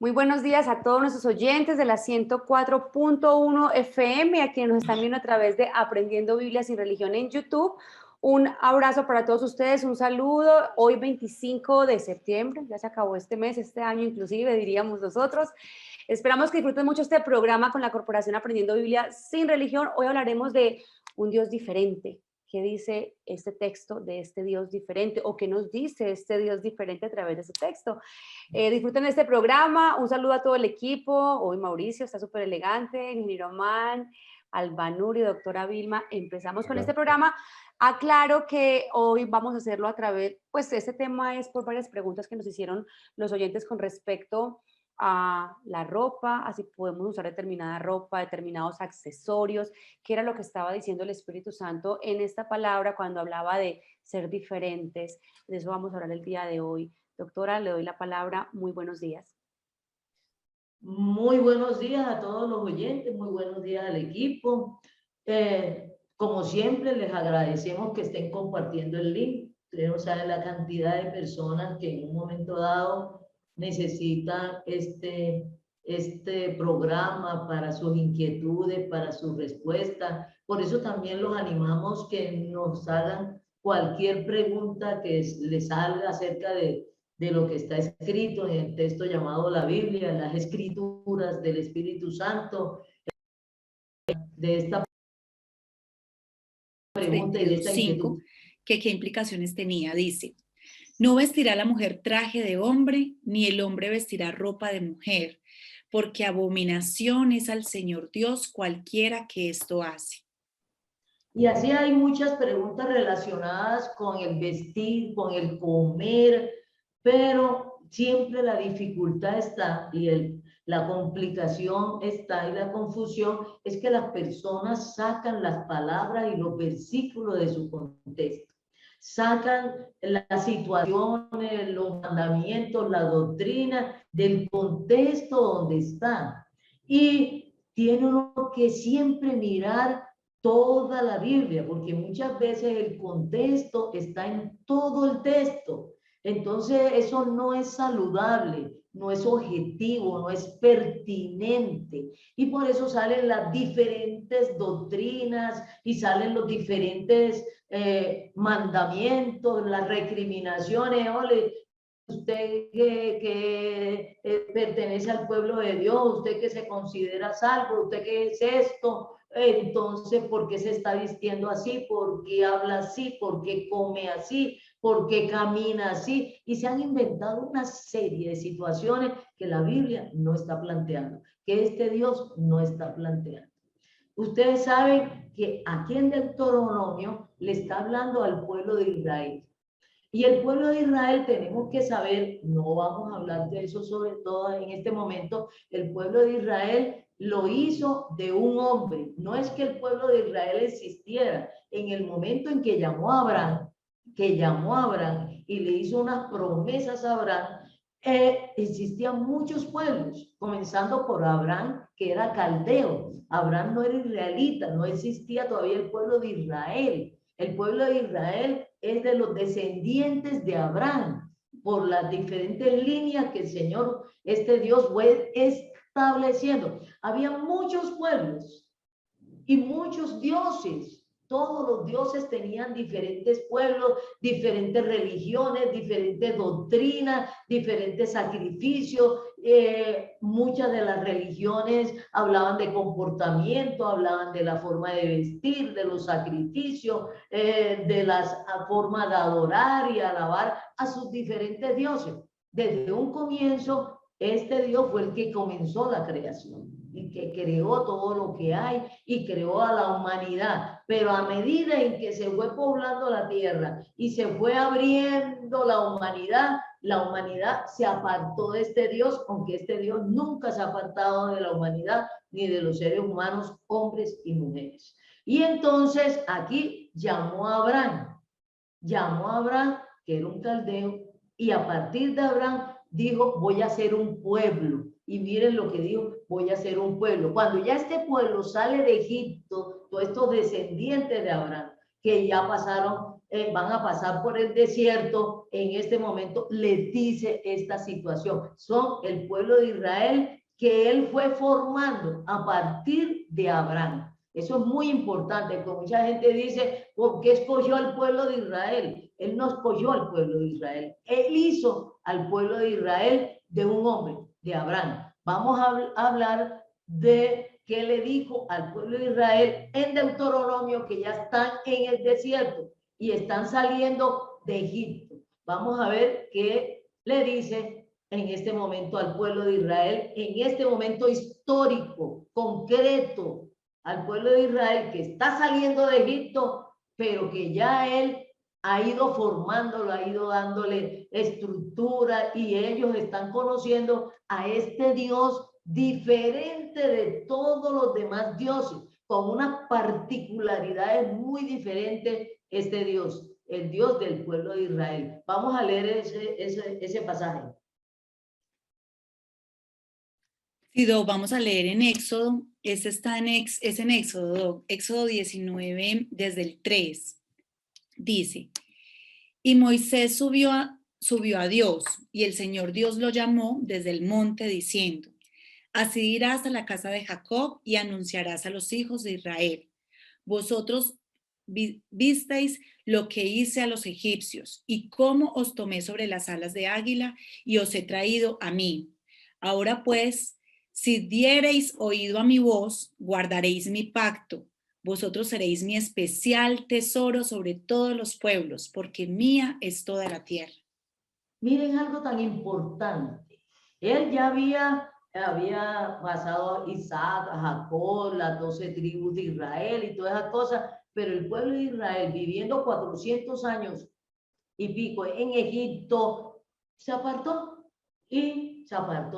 Muy buenos días a todos nuestros oyentes de la 104.1 FM, a quienes nos están viendo a través de Aprendiendo Biblia sin Religión en YouTube. Un abrazo para todos ustedes, un saludo. Hoy 25 de septiembre, ya se acabó este mes, este año inclusive, diríamos nosotros. Esperamos que disfruten mucho este programa con la Corporación Aprendiendo Biblia sin Religión. Hoy hablaremos de un Dios diferente. ¿Qué dice este texto de este Dios diferente o qué nos dice este Dios diferente a través de este texto? Disfruten este programa. Un saludo a todo el equipo. Hoy Mauricio está súper elegante, ingeniero Man, Albanuri, doctora Vilma. Empezamos con este programa. Aclaro que hoy vamos a hacerlo a través, pues este tema es por varias preguntas que nos hicieron los oyentes con respecto a la ropa, así podemos usar determinada ropa, determinados accesorios, que era lo que estaba diciendo el Espíritu Santo en esta palabra cuando hablaba de ser diferentes. De eso vamos a hablar el día de hoy. Doctora, le doy la palabra. Muy buenos días. Muy buenos días a todos los oyentes, muy buenos días al equipo. Como siempre, les agradecemos que estén compartiendo el link. Ustedes no saben la cantidad de personas que en un momento dado necesitan este programa para sus inquietudes, para sus respuestas. Por eso también los animamos que nos hagan cualquier pregunta que les salga acerca de lo que está escrito en el texto llamado la Biblia, las escrituras del Espíritu Santo, de esta pregunta y de esta 22:5, inquietud. que qué implicaciones tenía. Dice, no vestirá la mujer traje de hombre, ni el hombre vestirá ropa de mujer, porque abominación es al Señor Dios cualquiera que esto hace. Y así hay muchas preguntas relacionadas con el vestir, con el comer, pero siempre la dificultad está la complicación está y la confusión es que las personas sacan las palabras y los versículos de su contexto. Sacan las situaciones, los mandamientos, la doctrina del contexto donde están. Y tiene uno que siempre mirar toda la Biblia, porque muchas veces el contexto está en todo el texto. Entonces eso no es saludable, no es objetivo, no es pertinente. Y por eso salen las diferentes doctrinas y salen los diferentes mandamientos, las recriminaciones. Ole, usted que pertenece al pueblo de Dios, usted que se considera salvo, usted que es esto, entonces, ¿por qué se está vistiendo así? ¿Por qué habla así? ¿Por qué come así? ¿Por qué camina así? Y se han inventado una serie de situaciones que la Biblia no está planteando, que este Dios no está planteando. Ustedes saben que aquí en Deuteronomio le está hablando al pueblo de Israel. Y el pueblo de Israel tenemos que saber, no vamos a hablar de eso sobre todo en este momento, el pueblo de Israel lo hizo de un hombre. No es que el pueblo de Israel existiera. En el momento en que llamó a Abraham, y le hizo unas promesas a Abraham, existían muchos pueblos, comenzando por Abraham, que era caldeo. Abraham no era israelita, no existía todavía el pueblo de Israel. El pueblo de Israel es de los descendientes de Abraham, por las diferentes líneas que el Señor, este Dios, fue estableciendo. Había muchos pueblos y muchos dioses. Todos los dioses tenían diferentes pueblos, diferentes religiones, diferentes doctrinas, diferentes sacrificios. Muchas de las religiones hablaban de comportamiento, hablaban de la forma de vestir, de los sacrificios, de la forma de adorar y alabar a sus diferentes dioses. Desde un comienzo, este Dios fue el que comenzó la creación y que creó todo lo que hay y creó a la humanidad. Pero a medida en que se fue poblando la tierra y se fue abriendo la humanidad se apartó de este Dios, aunque este Dios nunca se ha apartado de la humanidad ni de los seres humanos, hombres y mujeres. Y entonces aquí llamó a Abraham, que era un caldeo, y a partir de Abraham dijo, voy a ser un pueblo. Y miren lo que dijo, voy a ser un pueblo. Cuando ya este pueblo sale de Egipto, todos estos descendientes de Abraham, que ya pasaron van a pasar por el desierto, en este momento les dice esta situación. Son el pueblo de Israel que él fue formando a partir de Abraham. Eso es muy importante, porque mucha gente dice, ¿por qué escogió al pueblo de Israel? Él no escogió al pueblo de Israel. Él hizo al pueblo de Israel de un hombre, de Abraham. Vamos a hablar de qué le dijo al pueblo de Israel en Deuteronomio, que ya están en el desierto y están saliendo de Egipto. Vamos a ver qué le dice en este momento al pueblo de Israel, en este momento histórico, concreto, al pueblo de Israel que está saliendo de Egipto, pero que ya él ha ido formándolo, ha ido dándole estructura y ellos están conociendo a este Dios diferente de todos los demás dioses, con unas particularidades muy diferentes este Dios, el Dios del pueblo de Israel. Vamos a leer ese pasaje. Sí, Do, vamos a leer en Éxodo. Este está en Éxodo, Do, Éxodo 19, desde el 3. Dice, y Moisés subió a Dios, y el Señor Dios lo llamó desde el monte diciendo, así irás a la casa de Jacob y anunciarás a los hijos de Israel. Vosotros visteis lo que hice a los egipcios y cómo os tomé sobre las alas de águila y os he traído a mí. Ahora pues, si diereis oído a mi voz, guardaréis mi pacto. Vosotros seréis mi especial tesoro sobre todos los pueblos, porque mía es toda la tierra. Miren algo tan importante. Él ya había pasado a Isaac, a Jacob, las 12 tribus de Israel y todas esas cosas, pero el pueblo de Israel viviendo 400 años y pico en Egipto, se apartó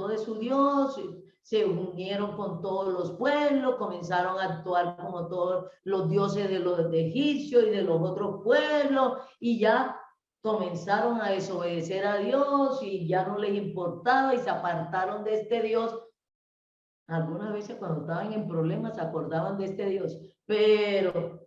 de su Dios, se unieron con todos los pueblos, comenzaron a actuar como todos los dioses de los egipcios y de los otros pueblos, y ya comenzaron a desobedecer a Dios y ya no les importaba y se apartaron de este Dios. Algunas veces cuando estaban en problemas se acordaban de este Dios, pero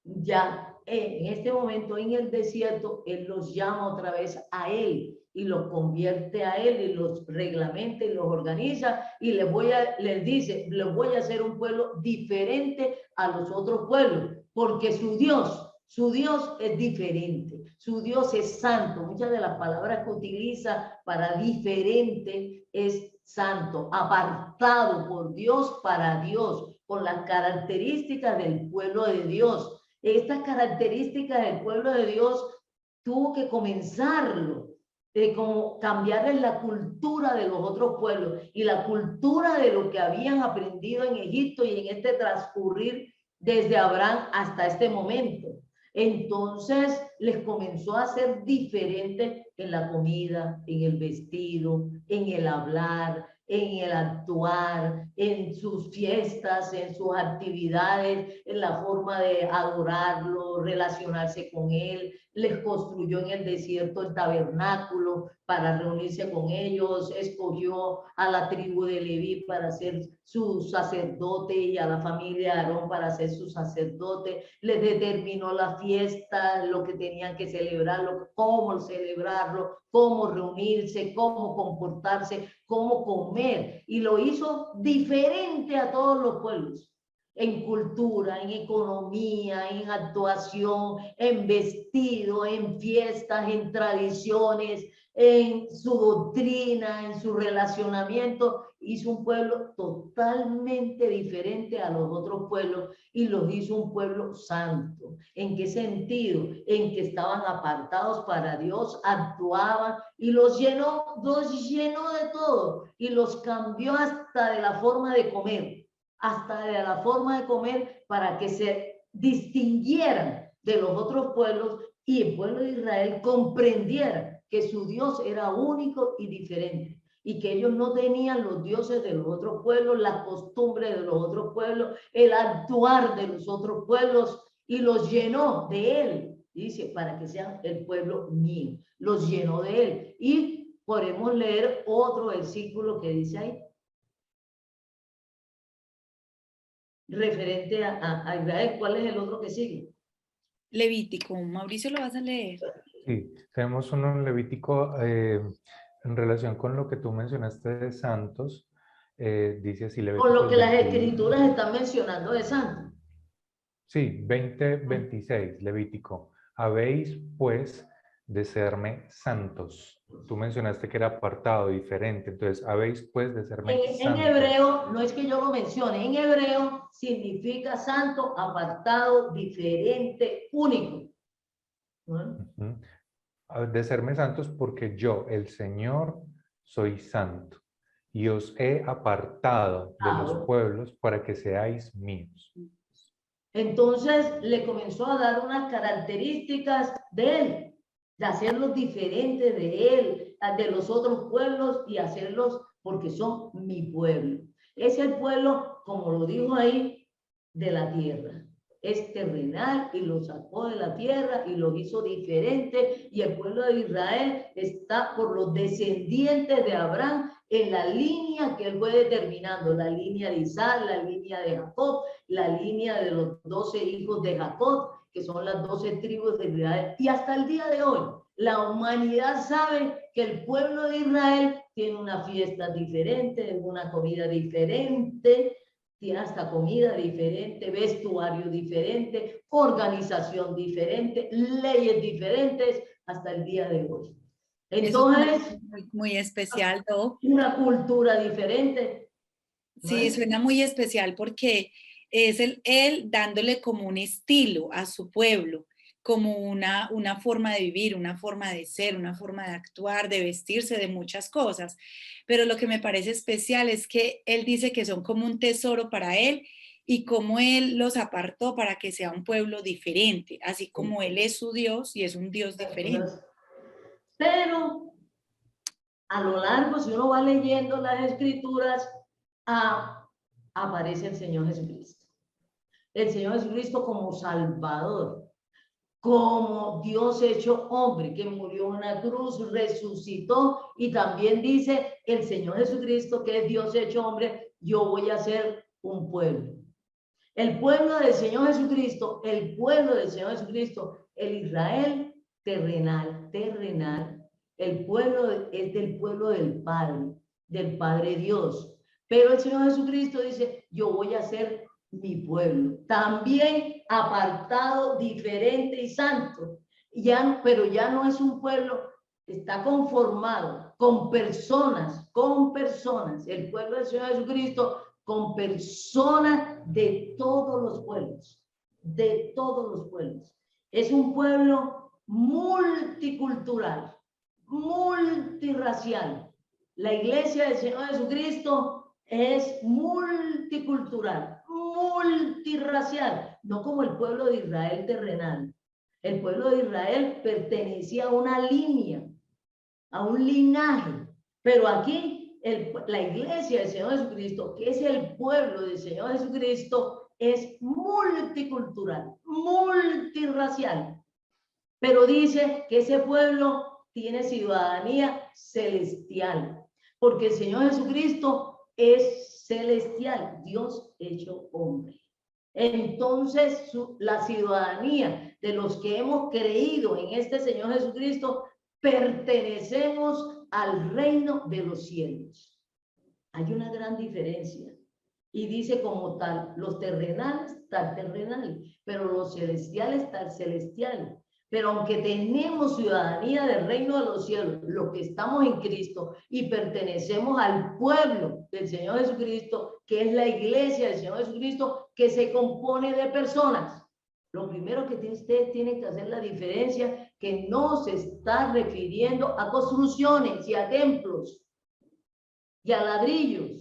ya en este momento en el desierto, Él los llama otra vez a Él y los convierte a Él y los reglamenta y los organiza y les dice, les voy a hacer un pueblo diferente a los otros pueblos, porque su Dios es diferente, su Dios es santo. Muchas de las palabras que utiliza para diferente es santo, apartado por Dios para Dios, con las características del pueblo de Dios. Estas características del pueblo de Dios tuvo que comenzarlo, como cambiarles la cultura de los otros pueblos y la cultura de lo que habían aprendido en Egipto y en este transcurrir desde Abraham hasta este momento. Entonces les comenzó a ser diferente en la comida, en el vestido, en el hablar, en el actuar, en sus fiestas, en sus actividades, en la forma de adorarlo, relacionarse con él. Les construyó en el desierto el tabernáculo para reunirse con ellos, escogió a la tribu de Leví para ser su sacerdote y a la familia de Aarón para ser su sacerdote, les determinó la fiesta, lo que tenían que celebrarlo, cómo celebrarlo, cómo reunirse, cómo comportarse, cómo comer, y lo hizo diferente a todos los pueblos, en cultura, en economía, en actuación, en vestido, en fiestas, en tradiciones, en su doctrina, en su relacionamiento. Hizo un pueblo totalmente diferente a los otros pueblos y los hizo un pueblo santo. ¿En qué sentido? En que estaban apartados para Dios, actuaban y los llenó de todo y los cambió hasta de la forma de comer, hasta de la forma de comer para que se distinguieran de los otros pueblos y el pueblo de Israel comprendiera que su Dios era único y diferente y que ellos no tenían los dioses de los otros pueblos, las costumbres de los otros pueblos, el actuar de los otros pueblos, y los llenó de él, dice, para que sean el pueblo mío, los llenó de él. Y podemos leer otro versículo que dice ahí, referente a Israel. ¿Cuál es el otro que sigue? Levítico. Mauricio, ¿lo vas a leer? Sí, tenemos uno en Levítico en relación con lo que tú mencionaste de santos. Dice así Con lo Levíticos que las 21. escrituras están mencionando de santo. Sí, 20:26, Levítico. Habéis, pues, de serme santos. Tú mencionaste que era apartado, diferente. Entonces, habéis, pues, de serme En santos. hebreo, no es que yo lo mencione, en hebreo significa santo, apartado, diferente, único. ¿No? Ujú. De serme santos porque yo, el Señor, soy santo y os he apartado de los Claro. pueblos para que seáis míos. Entonces le comenzó a dar unas características de él, de hacerlos diferentes de él, de los otros pueblos y hacerlos porque son mi pueblo. Es el pueblo, como lo dijo ahí, de la tierra. Es terrenal y lo sacó de la tierra y lo hizo diferente. Y el pueblo de Israel está por los descendientes de Abraham en la línea que él fue determinando, la línea de Isaac, la línea de Jacob, la línea de los 12 hijos de Jacob, que son las 12 tribus de Israel. Y hasta el día de hoy, la humanidad sabe que el pueblo de Israel tiene una fiesta diferente, una comida diferente, tiene hasta comida diferente, vestuario diferente, organización diferente, leyes diferentes hasta el día de hoy. Entonces, Eso es muy, muy especial, ¿no? una cultura diferente. Sí, suena muy especial porque es él dándole como un estilo a su pueblo, como una forma de vivir, una forma de ser, una forma de actuar, de vestirse, de muchas cosas. Pero lo que me parece especial es que él dice que son como un tesoro para él y como él los apartó para que sea un pueblo diferente, así como él es su Dios y es un Dios diferente. Pero a lo largo, si uno va leyendo las escrituras, aparece el Señor Jesucristo. El Señor Jesucristo como Salvador, como Dios hecho hombre, que murió en una cruz, resucitó, y también dice el Señor Jesucristo, que es Dios hecho hombre, yo voy a ser un pueblo. El pueblo del Señor Jesucristo, el pueblo del Señor Jesucristo, el Israel terrenal, el pueblo es del pueblo del Padre Dios. Pero el Señor Jesucristo dice, yo voy a ser mi pueblo, también apartado, diferente y santo. Ya, pero ya no es un pueblo, está conformado con personas, el pueblo del Señor Jesucristo, con personas de todos los pueblos, de todos los pueblos. Es un pueblo multicultural, multirracial. La iglesia del Señor Jesucristo es multicultural, multirracial, no como el pueblo de Israel terrenal. El pueblo de Israel pertenecía a una línea, a un linaje, pero aquí la iglesia del Señor Jesucristo, que es el pueblo del Señor Jesucristo, es multicultural, multirracial, pero dice que ese pueblo tiene ciudadanía celestial, porque el Señor Jesucristo es celestial, Dios hecho hombre. Entonces, la ciudadanía de los que hemos creído en este Señor Jesucristo, pertenecemos al reino de los cielos. Hay una gran diferencia. Y dice como tal, los terrenales, tal terrenal, pero los celestiales, tal celestial. Pero aunque tenemos ciudadanía del reino de los cielos, los que estamos en Cristo y pertenecemos al pueblo del Señor Jesucristo, que es la iglesia del Señor Jesucristo, que se compone de personas. Lo primero que usted tiene que hacer la diferencia, que no se está refiriendo a construcciones y a templos y a ladrillos.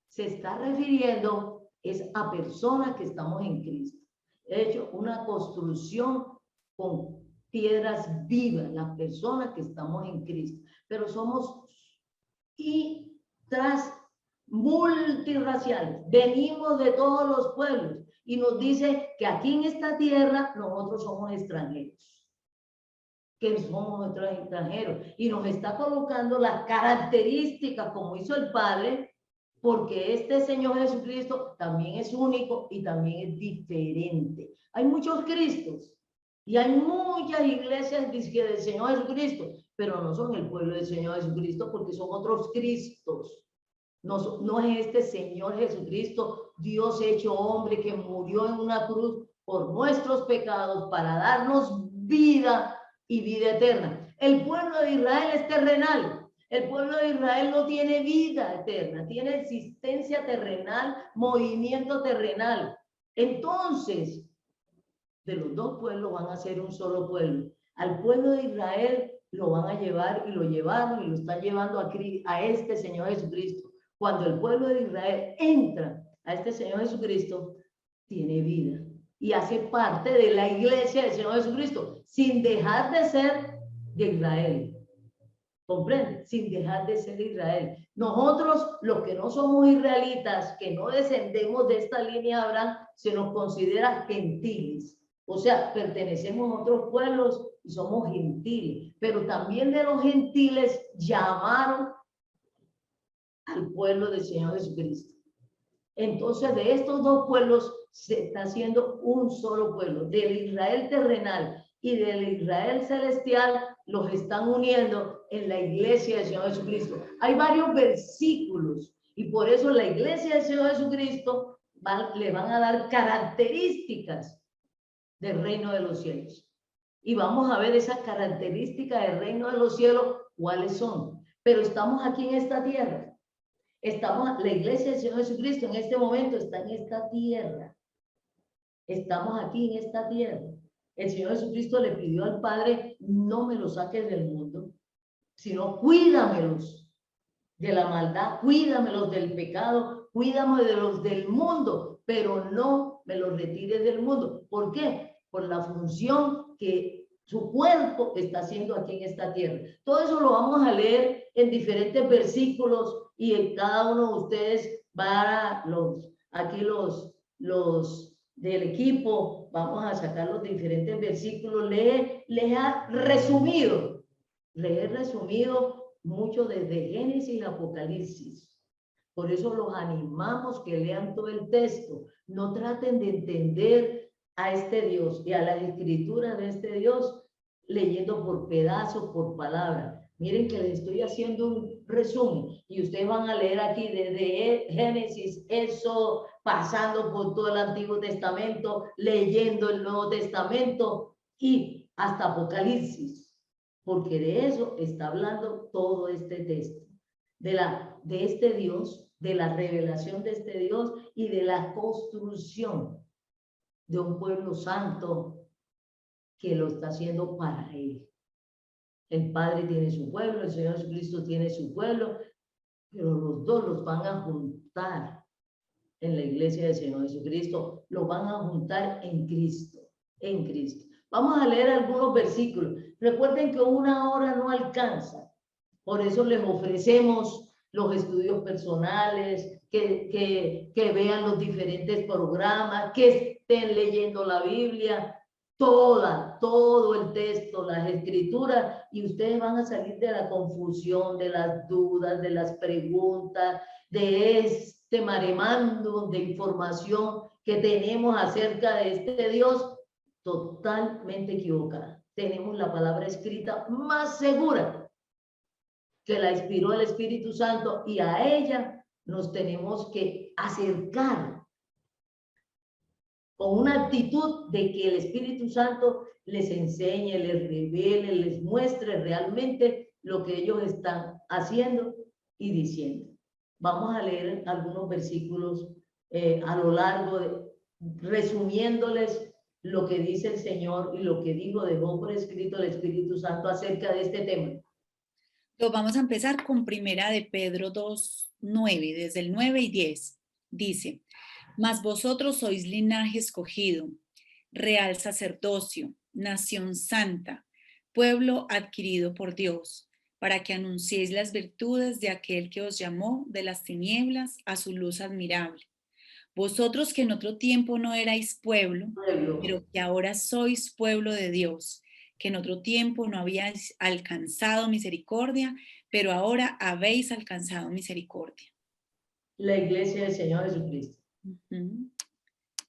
Se está refiriendo es a personas que estamos en Cristo. He hecho una construcción con piedras vivas, las personas que estamos en Cristo, pero somos y tras multirraciales, venimos de todos los pueblos y nos dice que aquí en esta tierra nosotros somos extranjeros, que somos nuestros extranjeros, y nos está colocando las características como hizo el Padre, porque este Señor Jesucristo también es único y también es diferente. Hay muchos Cristos, Y hay muchas iglesias del Señor Jesucristo, pero no son el pueblo del Señor Jesucristo porque son otros Cristos. No, no es este Señor Jesucristo, Dios hecho hombre, que murió en una cruz por nuestros pecados para darnos vida y vida eterna. El pueblo de Israel es terrenal. El pueblo de Israel no tiene vida eterna, tiene existencia terrenal, movimiento terrenal. Entonces, de los dos pueblos van a ser un solo pueblo. Al pueblo de Israel lo van a llevar y lo llevaron y lo están llevando a este Señor Jesucristo. Cuando el pueblo de Israel entra a este Señor Jesucristo, tiene vida y hace parte de la iglesia del Señor Jesucristo, sin dejar de ser de Israel. ¿Comprende? Sin dejar de ser Israel. Nosotros, los que no somos israelitas, que no descendemos de esta línea de Abraham, se nos considera gentiles. O sea, pertenecemos a otros pueblos y somos gentiles. Pero también de los gentiles llamaron al pueblo del Señor Jesucristo. Entonces, de estos dos pueblos se está haciendo un solo pueblo. Del Israel terrenal y del Israel celestial los están uniendo en la iglesia del Señor Jesucristo. Hay varios versículos y por eso la iglesia del Señor Jesucristo le van a dar características del reino de los cielos. Y vamos a ver esas características del reino de los cielos, cuáles son. Pero estamos aquí en esta tierra. La iglesia del Señor Jesucristo en este momento está en esta tierra. Estamos aquí en esta tierra. El Señor Jesucristo le pidió al Padre, no me los saques del mundo, sino cuídamelos de la maldad, cuídamelos del pecado, cuídame de los del mundo, pero no me los retires del mundo. ¿Por qué? Por la función que su cuerpo está haciendo aquí en esta tierra. Todo eso lo vamos a leer en diferentes versículos y en cada uno de ustedes va aquí los del equipo, vamos a sacar los diferentes versículos, les ha resumido mucho desde Génesis a Apocalipsis. Por eso los animamos que lean todo el texto, no traten de entender a este Dios y a las escrituras de este Dios leyendo por pedazos, por palabras. Miren que les estoy haciendo un resumen y ustedes van a leer aquí desde Génesis, eso, pasando por todo el Antiguo Testamento, leyendo el Nuevo Testamento y hasta Apocalipsis, porque de eso está hablando todo este texto, de este Dios, de la revelación de este Dios y de la construcción de un pueblo santo que lo está haciendo para él. El Padre tiene su pueblo, el Señor Jesucristo tiene su pueblo, pero los dos los van a juntar en la iglesia del Señor Jesucristo, los van a juntar en Cristo, en Cristo. Vamos a leer algunos versículos. Recuerden que una hora no alcanza, por eso les ofrecemos los estudios personales, que vean los diferentes programas, que estén leyendo la Biblia, todo el texto, las escrituras, y ustedes van a salir de la confusión, de las dudas, de las preguntas, de este maremando de información que tenemos acerca de este Dios totalmente equivocada. Tenemos la palabra escrita más segura, que la inspiró el Espíritu Santo, y a ella nos tenemos que acercar con una actitud de que el Espíritu Santo les enseñe, les revele, les muestre realmente lo que ellos están haciendo y diciendo. Vamos a leer algunos versículos a lo largo, resumiéndoles lo que dice el Señor y lo que dejó por escrito el Espíritu Santo acerca de este tema. Lo vamos a empezar con Primera de Pedro 2:9, desde el 9 y 10. Dice: mas vosotros sois linaje escogido, real sacerdocio, nación santa, pueblo adquirido por Dios, para que anunciéis las virtudes de aquel que os llamó de las tinieblas a su luz admirable. Vosotros que en otro tiempo no erais pueblo, pero que ahora sois pueblo de Dios, que en otro tiempo no habíais alcanzado misericordia, pero ahora habéis alcanzado misericordia. La iglesia del Señor Jesucristo.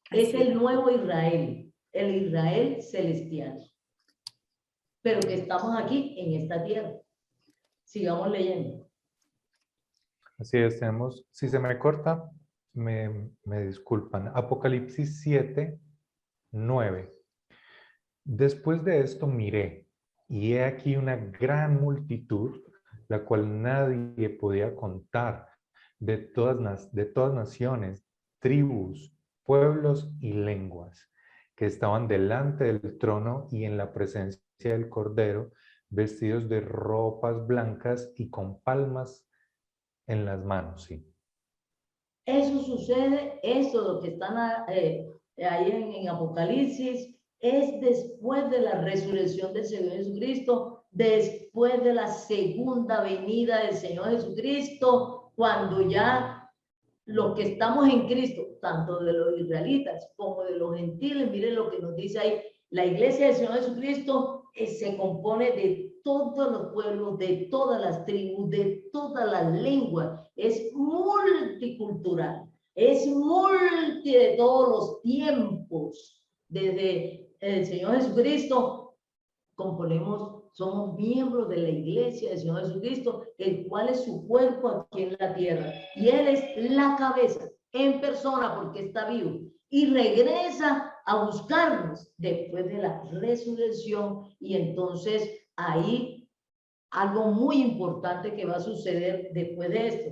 Es el nuevo Israel, el Israel celestial. pero que estamos aquí en esta tierra. Sigamos leyendo. Así es, tenemos, si se me corta, me disculpan. Apocalipsis 7, 9. Después de esto miré, y he aquí una gran multitud, la cual nadie podía contar, de todas naciones, tribus, pueblos y lenguas, que estaban delante del trono y en la presencia del Cordero, vestidos de ropas blancas y con palmas en las manos. Sí. Eso sucede, eso lo que están ahí en Apocalipsis, es después de la resurrección del Señor Jesucristo, después de la segunda venida del Señor Jesucristo, cuando ya los que estamos en Cristo, tanto de los israelitas como de los gentiles, miren lo que nos dice ahí, la iglesia del Señor Jesucristo se compone de todos los pueblos, de todas las tribus, de todas las lenguas, es multicultural, es multi de todos los tiempos, desde el Señor Jesucristo componemos, somos miembros de la iglesia del Señor Jesucristo, el cual es su cuerpo aquí en la tierra. Y Él es la cabeza en persona porque está vivo. Y regresa a buscarnos después de la resurrección. Y entonces ahí algo muy importante que va a suceder después de esto.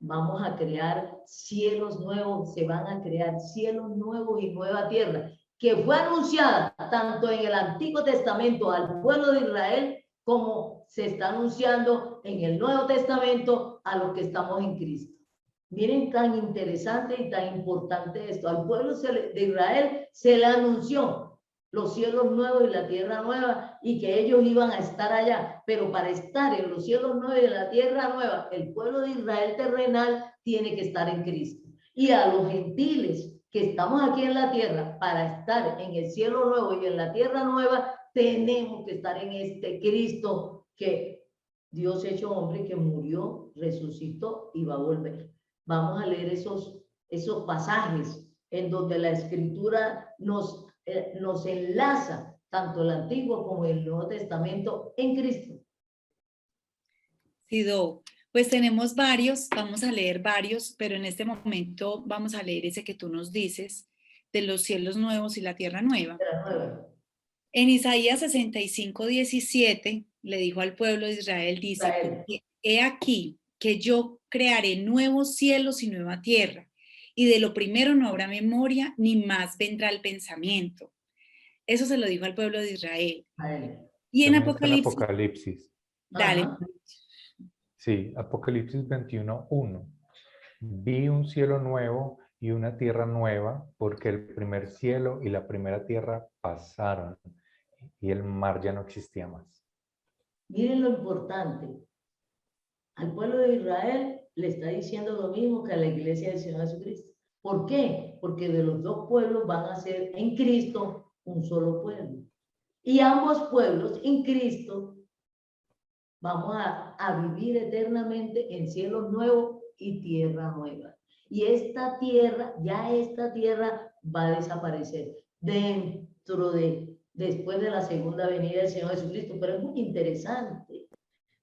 Vamos a crear cielos nuevos, se van a crear cielos nuevos y nueva tierra, que fue anunciada tanto en el Antiguo Testamento al pueblo de Israel, como se está anunciando en el Nuevo Testamento a los que estamos en Cristo. Miren tan interesante y tan importante esto. Al pueblo de Israel se le anunció los cielos nuevos y la tierra nueva, y que ellos iban a estar allá. Pero para estar en los cielos nuevos y en la tierra nueva, el pueblo de Israel terrenal tiene que estar en Cristo. Y a los gentiles que estamos aquí en la tierra, para estar en el cielo nuevo y en la tierra nueva, tenemos que estar en este Cristo que Dios hecho hombre, que murió, resucitó y va a volver. Vamos a leer esos pasajes en donde la Escritura nos enlaza tanto el Antiguo como el Nuevo Testamento en Cristo. Sido, pues tenemos varios, vamos a leer varios, pero en este momento vamos a leer ese que tú nos dices, de los cielos nuevos y la tierra nueva. En Isaías 65, 17, le dijo al pueblo de Israel, dice, he aquí que yo crearé nuevos cielos y nueva tierra, y de lo primero no habrá memoria, ni más vendrá el pensamiento. Eso se lo dijo al pueblo de Israel. Y en Apocalipsis. Dale. Ajá. Sí, Apocalipsis 21, 1. Vi un cielo nuevo y una tierra nueva, porque el primer cielo y la primera tierra pasaron, y el mar ya no existía más. Miren lo importante. Al pueblo de Israel le está diciendo lo mismo que a la iglesia del Señor Jesucristo. ¿Por qué? Porque de los dos pueblos van a ser en Cristo un solo pueblo. Y ambos pueblos en Cristo vamos a vivir eternamente en cielos nuevos y tierra nueva. Y esta tierra va a desaparecer después de la segunda venida del Señor Jesucristo. Pero es muy interesante,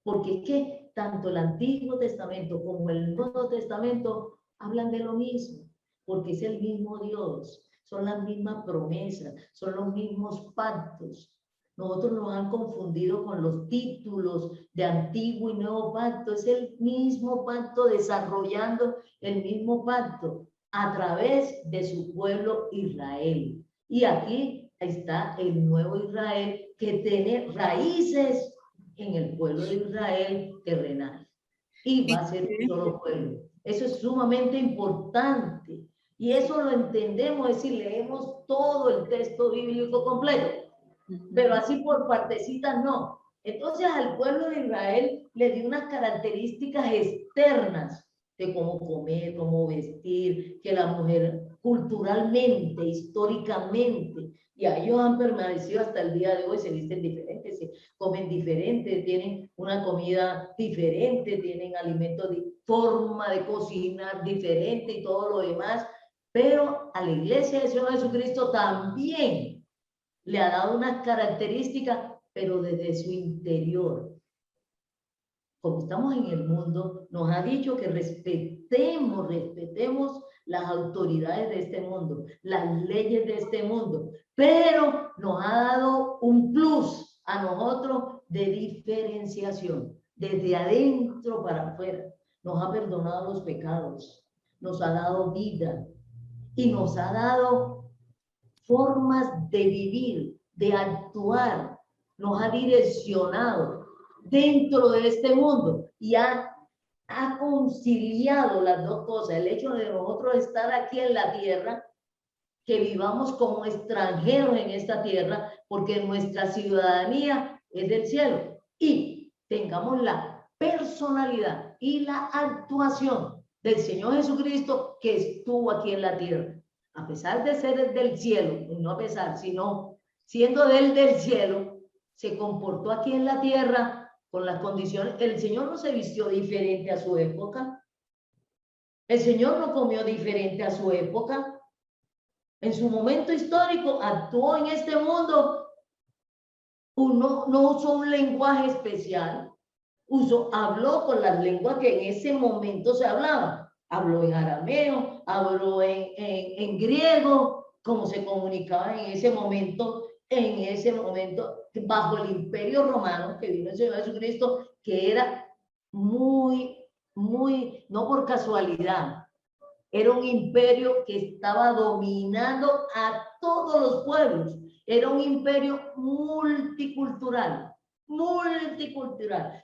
porque es que tanto el Antiguo Testamento como el Nuevo Testamento hablan de lo mismo, porque es el mismo Dios, son las mismas promesas, son los mismos pactos. Nosotros nos han confundido con los títulos de Antiguo y Nuevo Pacto. Es el mismo pacto, desarrollando el mismo pacto a través de su pueblo Israel. Y aquí está el nuevo Israel, que tiene raíces en el pueblo de Israel terrenal. Y va a ser un solo pueblo. Eso es sumamente importante. Y eso lo entendemos, es decir, leemos todo el texto bíblico completo. Pero así por partecitas no. Entonces al pueblo de Israel le dio unas características externas de cómo comer, cómo vestir, que la mujer culturalmente, históricamente, y a ellos han permanecido hasta el día de hoy, se visten diferentes, se comen diferente, tienen una comida diferente, tienen alimentos de forma de cocinar diferente y todo lo demás. Pero a la iglesia del Señor Jesucristo también le ha dado unas características pero desde su interior. Como estamos en el mundo, nos ha dicho que respetemos las autoridades de este mundo, las leyes de este mundo, pero nos ha dado un plus a nosotros de diferenciación, desde adentro para afuera. Nos ha perdonado los pecados, nos ha dado vida y nos ha dado formas de vivir, de actuar, nos ha direccionado dentro de este mundo y ha conciliado las dos cosas, el hecho de nosotros estar aquí en la tierra, que vivamos como extranjeros en esta tierra, porque nuestra ciudadanía es del cielo, y tengamos la personalidad y la actuación del Señor Jesucristo que estuvo aquí en la tierra. A pesar de ser del cielo, no a pesar, sino siendo del cielo, se comportó aquí en la tierra con las condiciones. El Señor no se vistió diferente a su época. El Señor no comió diferente a su época. En su momento histórico actuó en este mundo. No usó un lenguaje especial. Habló con las lenguas que en ese momento se hablaban. Habló en arameo, habló en griego, como se comunicaba en ese momento, bajo el imperio romano que vino el Señor Jesucristo, que era muy, no por casualidad, era un imperio que estaba dominando a todos los pueblos, era un imperio multicultural,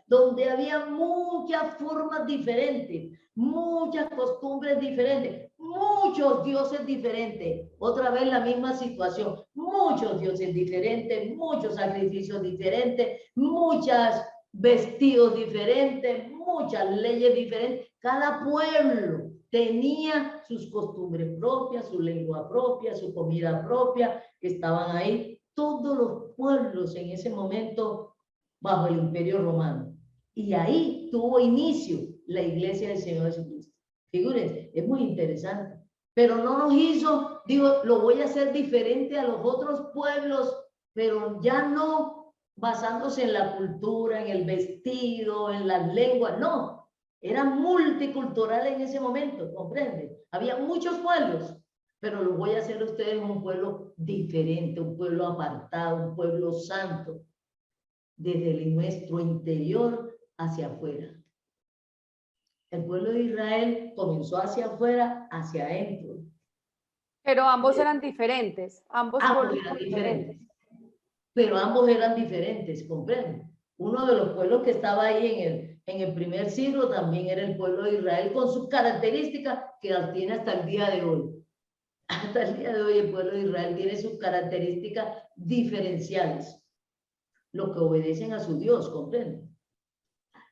donde había muchas formas diferentes, muchas costumbres diferentes, muchos dioses diferentes. Otra vez la misma situación, muchos dioses diferentes, muchos sacrificios diferentes, muchos vestidos diferentes, muchas leyes diferentes. Cada pueblo tenía sus costumbres propias, su lengua propia, su comida propia, estaban ahí todos los pueblos en ese momento bajo el imperio romano. Y ahí tuvo inicio la iglesia del Señor Jesucristo. Figúrense, es muy interesante. Pero no nos hizo, digo, lo voy a hacer diferente a los otros pueblos, pero ya no basándose en la cultura, en el vestido, en las lenguas, no. Era multicultural en ese momento, ¿comprende? Había muchos pueblos, pero lo voy a hacer a ustedes un pueblo diferente, un pueblo apartado, un pueblo santo, desde nuestro interior hacia afuera. El pueblo de Israel comenzó hacia afuera, hacia adentro. Pero ambos eran diferentes, ambos pueblos eran diferentes. Pero ambos eran diferentes, ¿comprenden? Uno de los pueblos que estaba ahí en el primer siglo también era el pueblo de Israel, con sus características que las tiene hasta el día de hoy. Hasta el día de hoy el pueblo de Israel tiene sus características diferenciales, los que obedecen a su Dios, ¿comprenden?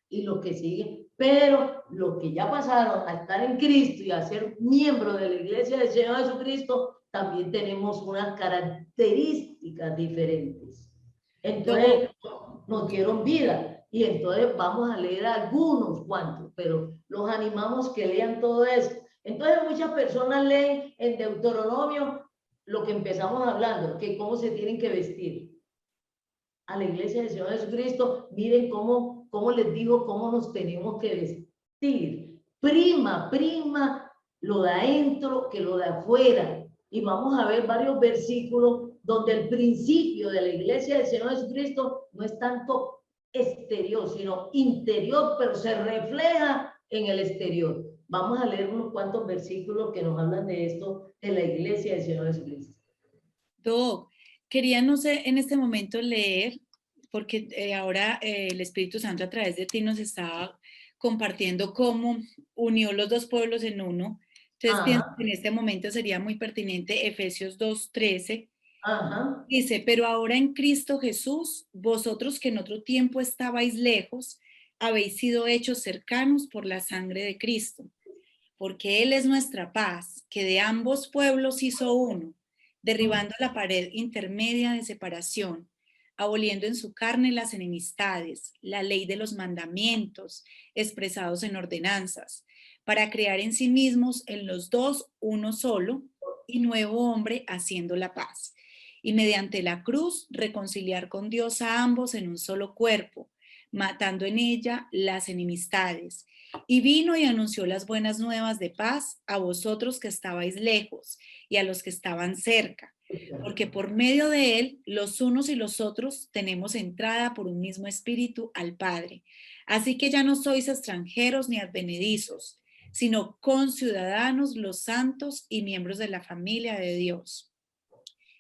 Y los que siguen, pero los que ya pasaron a estar en Cristo y a ser miembros de la iglesia del Señor Jesucristo, también tenemos unas características diferentes. Entonces nos dieron vida y entonces vamos a leer algunos cuantos, pero los animamos que lean todo eso. Entonces muchas personas leen en Deuteronomio lo que empezamos hablando, que cómo se tienen que vestir. A la iglesia del Señor Jesucristo, miren cómo les digo, cómo nos tenemos que vestir. Prima lo de adentro que lo de afuera. Y vamos a ver varios versículos donde el principio de la iglesia del Señor Jesucristo no es tanto exterior, sino interior, pero se refleja en el exterior. Vamos a leer unos cuantos versículos que nos hablan de esto en la iglesia del Señor Jesucristo. Doc, quería, no sé, en este momento leer, porque ahora el Espíritu Santo a través de ti nos estaba compartiendo cómo unió los dos pueblos en uno. Entonces pienso que en este momento sería muy pertinente Efesios 2:13. Dice, pero ahora en Cristo Jesús, vosotros que en otro tiempo estabais lejos, habéis sido hechos cercanos por la sangre de Cristo, porque Él es nuestra paz, que de ambos pueblos hizo uno, derribando la pared intermedia de separación, aboliendo en su carne las enemistades, la ley de los mandamientos expresados en ordenanzas, para crear en sí mismos en los dos uno solo y nuevo hombre haciendo la paz. y mediante la cruz reconciliar con Dios a ambos en un solo cuerpo, matando en ella las enemistades. Y vino y anunció las buenas nuevas de paz a vosotros que estabais lejos y a los que estaban cerca, porque por medio de él los unos y los otros tenemos entrada por un mismo espíritu al Padre. Así que ya no sois extranjeros ni advenedizos, sino conciudadanos los santos y miembros de la familia de Dios,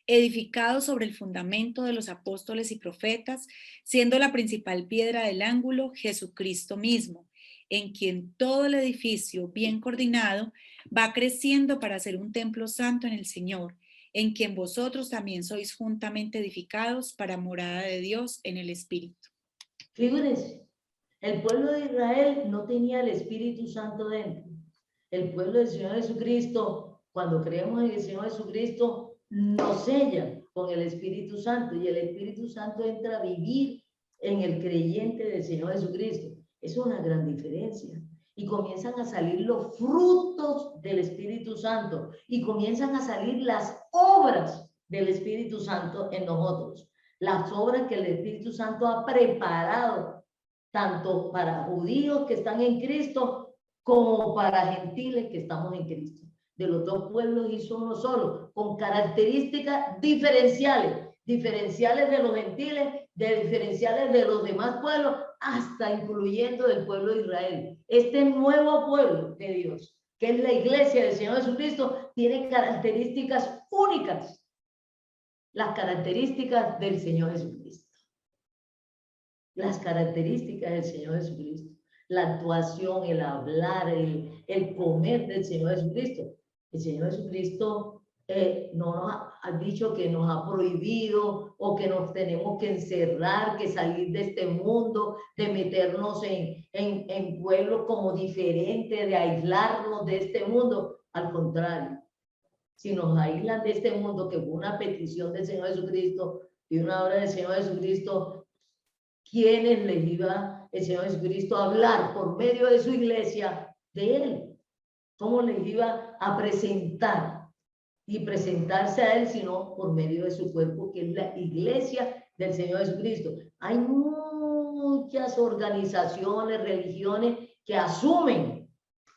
edificados sobre el fundamento de los apóstoles y profetas, siendo la principal piedra del ángulo Jesucristo mismo, en quien todo el edificio bien coordinado va creciendo para ser un templo santo en el Señor, en quien vosotros también sois juntamente edificados para morada de Dios en el Espíritu. Figúrense, el pueblo de Israel no tenía el Espíritu Santo dentro. El pueblo del Señor Jesucristo, cuando creemos en el Señor Jesucristo, nos sella con el Espíritu Santo y el Espíritu Santo entra a vivir en el creyente del Señor Jesucristo. Es una gran diferencia. Y comienzan a salir los frutos del Espíritu Santo y comienzan a salir las obras del Espíritu Santo en nosotros. Las obras que el Espíritu Santo ha preparado tanto para judíos que están en Cristo como para gentiles que estamos en Cristo. De los dos pueblos hizo uno solo, con características diferenciales, diferenciales de los gentiles, diferenciales de los demás pueblos, hasta incluyendo del pueblo de Israel. Este nuevo pueblo de Dios, que es la iglesia del Señor Jesucristo, tiene características únicas, las características del Señor Jesucristo. Las características del Señor Jesucristo, la actuación, el hablar, el comer del Señor Jesucristo. El Señor Jesucristo no nos ha dicho que nos ha prohibido o que nos tenemos que encerrar, que salir de este mundo, de meternos en pueblos como diferentes, de aislarnos de este mundo. Al contrario, si nos aíslan de este mundo, que fue una petición del Señor Jesucristo y una obra del Señor Jesucristo, ¿quiénes les iba el Señor Jesucristo a hablar por medio de su iglesia de Él? ¿Cómo les iba a presentar y presentarse a Él, sino por medio de su cuerpo, que es la iglesia del Señor Jesucristo? Hay muchas organizaciones, religiones que asumen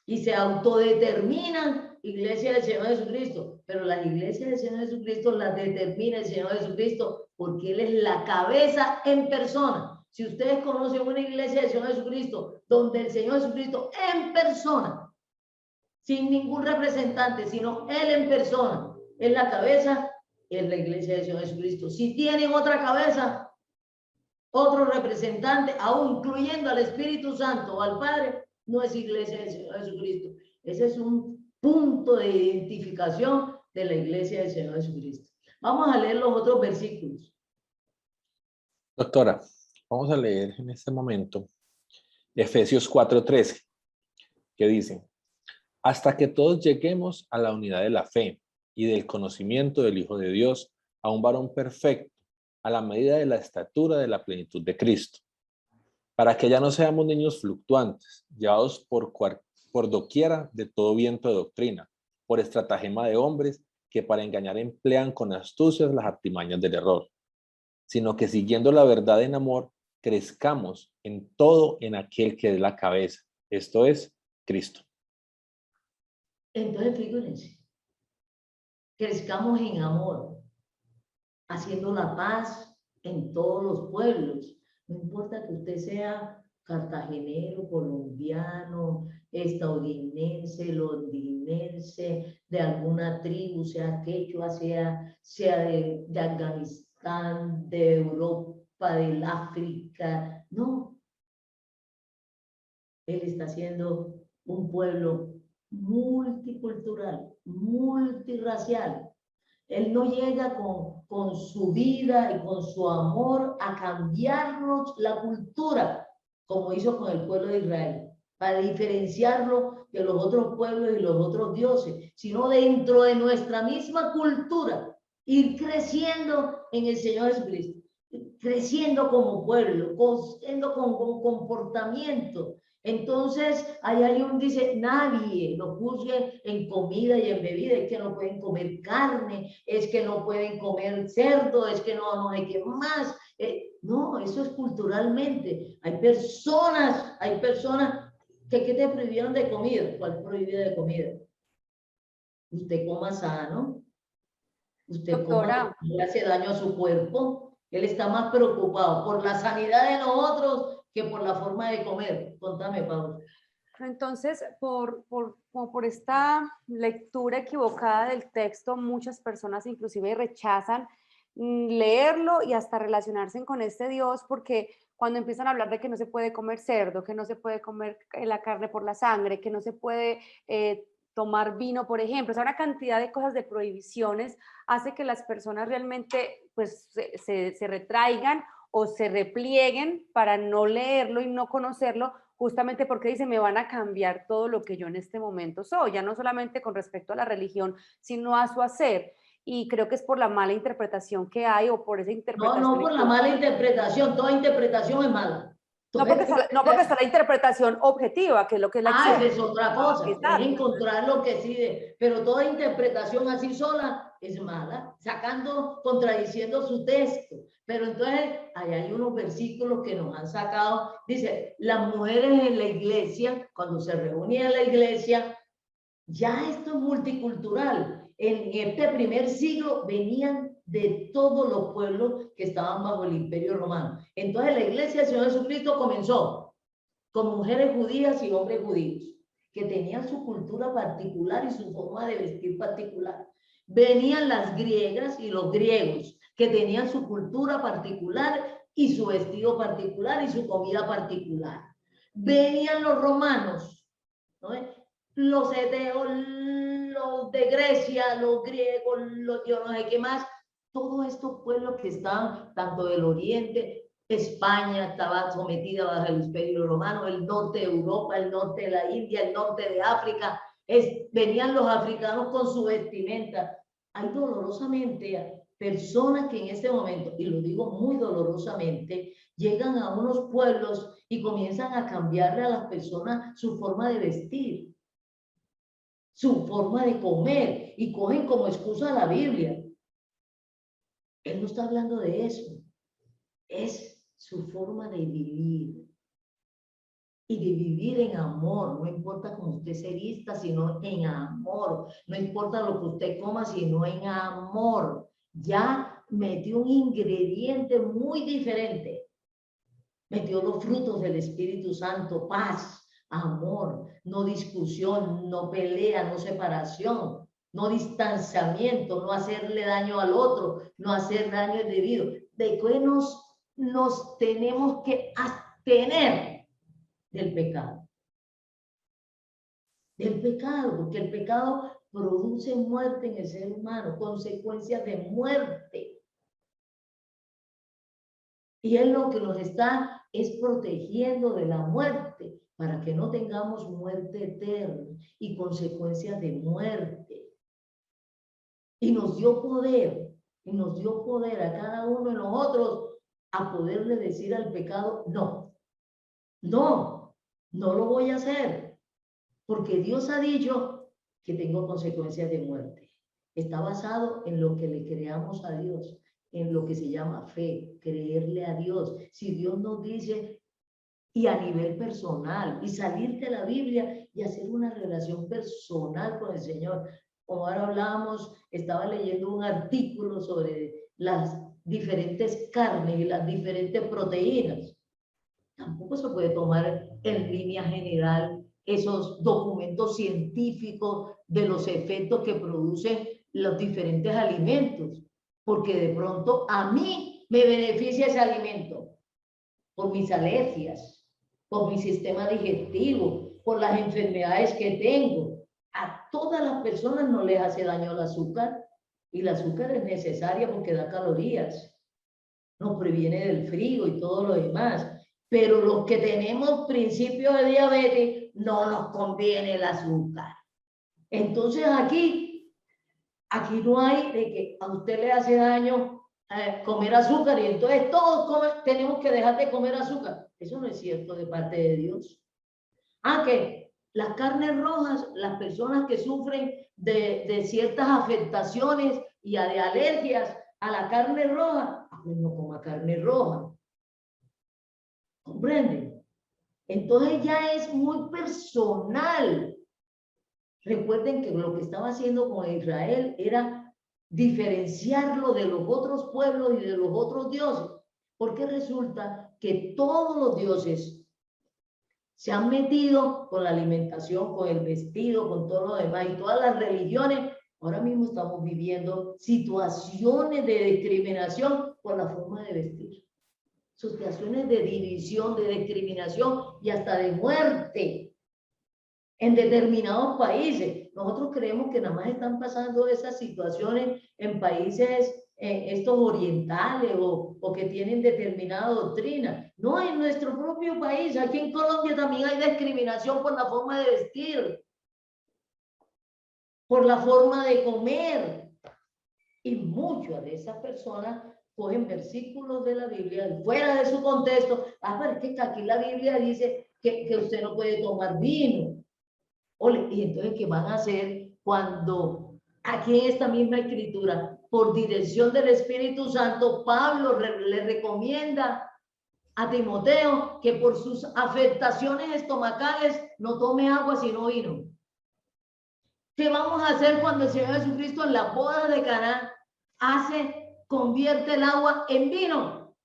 y se autodeterminan iglesia del Señor Jesucristo, pero las iglesias del Señor Jesucristo las determina el Señor Jesucristo porque Él es la cabeza en persona. Si ustedes conocen una iglesia del Señor Jesucristo, donde el Señor Jesucristo en persona, sin ningún representante, sino Él en persona, es la cabeza, es la iglesia del Señor Jesucristo. Si tienen otra cabeza, otro representante, aún incluyendo al Espíritu Santo o al Padre, no es iglesia del Señor Jesucristo. Ese es un punto de identificación de la iglesia del Señor Jesucristo. Vamos a leer los otros versículos. Doctora, vamos a leer en este momento Efesios 4:13, que dice: hasta que todos lleguemos a la unidad de la fe y del conocimiento del Hijo de Dios, a un varón perfecto, a la medida de la estatura de la plenitud de Cristo, para que ya no seamos niños fluctuantes, llevados por doquiera de todo viento de doctrina, por estratagema de hombres que para engañar emplean con astucias las artimañas del error, sino que siguiendo la verdad en amor, crezcamos en todo en aquel que es la cabeza, esto es, Cristo. Entonces, fíjense, crezcamos en amor, haciendo la paz en todos los pueblos. No importa que usted sea cartagenero, colombiano, estadounidense, londinense, de alguna tribu, sea quechua, sea de Afganistán, de Europa, del África. No. Él está haciendo un pueblo multicultural, multirracial. Él no llega con su vida y con su amor a cambiarnos la cultura, como hizo con el pueblo de Israel, para diferenciarlo de los otros pueblos y los otros dioses, sino dentro de nuestra misma cultura, ir creciendo en el Señor Jesucristo, creciendo como pueblo, creciendo con comportamiento. Entonces, ahí hay dice, nadie lo juzgue en comida y en bebida, es que no pueden comer carne, es que no pueden comer cerdo, es que no hay que más. No, eso es culturalmente. Hay personas que te prohibieron de comida. ¿Cuál prohibida de comida? Usted coma sano, usted coma, Doctora, no le hace daño a su cuerpo. Él está más preocupado por la sanidad de nosotros que por la forma de comer. Contame, Pablo. entonces, como por esta lectura equivocada del texto, muchas personas inclusive rechazan leerlo y hasta relacionarse con este Dios, porque cuando empiezan a hablar de que no se puede comer cerdo, que no se puede comer la carne por la sangre, que no se puede tomar vino, por ejemplo, o sea, una cantidad de cosas, de prohibiciones, hace que las personas realmente pues se retraigan o se replieguen para no leerlo y no conocerlo, justamente porque dice, me van a cambiar todo lo que yo en este momento soy, ya no solamente con respecto a la religión, sino a su hacer. Y creo que es por la mala interpretación que hay o por esa interpretación. No por la mala interpretación, toda interpretación es mala. No porque está la interpretación objetiva, que es lo que es la esa es otra cosa, Exacto. es encontrar lo que sí, pero toda interpretación así sola es mala, contradiciendo su texto. Pero entonces, ahí hay unos versículos que nos han sacado, dice, las mujeres en la iglesia, cuando se reunían en la iglesia, ya esto es multicultural. En este primer siglo venían de todos los pueblos que estaban bajo el Imperio Romano. Entonces la iglesia del Señor Jesucristo comenzó con mujeres judías y hombres judíos, que tenían su cultura particular y su forma de vestir particular. Venían las griegas y los griegos, que tenían su cultura particular y su vestido particular y su comida particular. Venían los romanos, ¿no? Los eteos, los de Grecia, los griegos, los yo no sé qué más, todos estos pueblos que estaban tanto del oriente, España estaba sometida bajo el Imperio Romano, el norte de Europa, el norte de la India, el norte de África, venían los africanos con su vestimenta. Hay dolorosamente personas que en este momento, y lo digo muy dolorosamente, llegan a unos pueblos y comienzan a cambiarle a las personas su forma de vestir, su forma de comer, y cogen como excusa la Biblia. Él no está hablando de eso, es su forma de vivir. Y de vivir en amor, no importa cómo usted se vista, sino en amor. No importa lo que usted coma, sino en amor. Ya metió un ingrediente muy diferente. Metió los frutos del Espíritu Santo: paz, amor, no discusión, no pelea, no separación, no distanciamiento, no hacerle daño al otro, no hacer daño indebido. ¿De qué nos tenemos que abstener? Del pecado. Del pecado, porque el pecado produce muerte en el ser humano, consecuencias de muerte. Y él lo que nos está es protegiendo de la muerte, para que no tengamos muerte eterna y consecuencias de muerte. Y nos dio poder a cada uno de nosotros a poderle decir al pecado: no, no, no lo voy a hacer, porque Dios ha dicho que tengo consecuencias de muerte. Está basado en lo que le creamos a Dios, en lo que se llama fe, creerle a Dios. Si Dios nos dice, y a nivel personal, y salir de la Biblia y hacer una relación personal con el Señor. Como ahora hablábamos, estaba leyendo un artículo sobre las diferentes carnes y las diferentes proteínas. Tampoco se puede tomar en línea general esos documentos científicos de los efectos que producen los diferentes alimentos, porque de pronto a mí me beneficia ese alimento por mis alergias, por mi sistema digestivo, por las enfermedades que tengo. A todas las personas no les hace daño el azúcar, y el azúcar es necesaria porque da calorías, nos previene del frío y todo lo demás. Pero los que tenemos principios de diabetes, no nos conviene el azúcar. Entonces aquí no hay de que a usted le hace daño comer azúcar, y entonces todos tenemos que dejar de comer azúcar. Eso no es cierto de parte de Dios. Que las carnes rojas, las personas que sufren de ciertas afectaciones y de alergias a la carne roja, pues no coma carne roja. ¿Comprenden? Entonces ya es muy personal. Recuerden que lo que estaba haciendo con Israel era diferenciarlo de los otros pueblos y de los otros dioses, porque resulta que todos los dioses se han metido con la alimentación, con el vestido, con todo lo demás, y todas las religiones. Ahora mismo estamos viviendo situaciones de discriminación por la forma de vestir, situaciones de división, de discriminación y hasta de muerte en determinados países. Nosotros creemos que nada más están pasando esas situaciones en países estos orientales o que tienen determinada doctrina. No, en nuestro propio país, aquí en Colombia también hay discriminación por la forma de vestir, por la forma de comer. Y muchas de esas personas cogen versículos de la Biblia fuera de su contexto. Pero es que aquí la Biblia dice que usted no puede tomar vino. Y entonces, ¿qué van a hacer cuando aquí en esta misma escritura, por dirección del Espíritu Santo, Pablo le recomienda a Timoteo que por sus afectaciones estomacales no tome agua sino vino? ¿Qué vamos a hacer cuando el Señor Jesucristo en la boda de Caná convierte el agua en vino?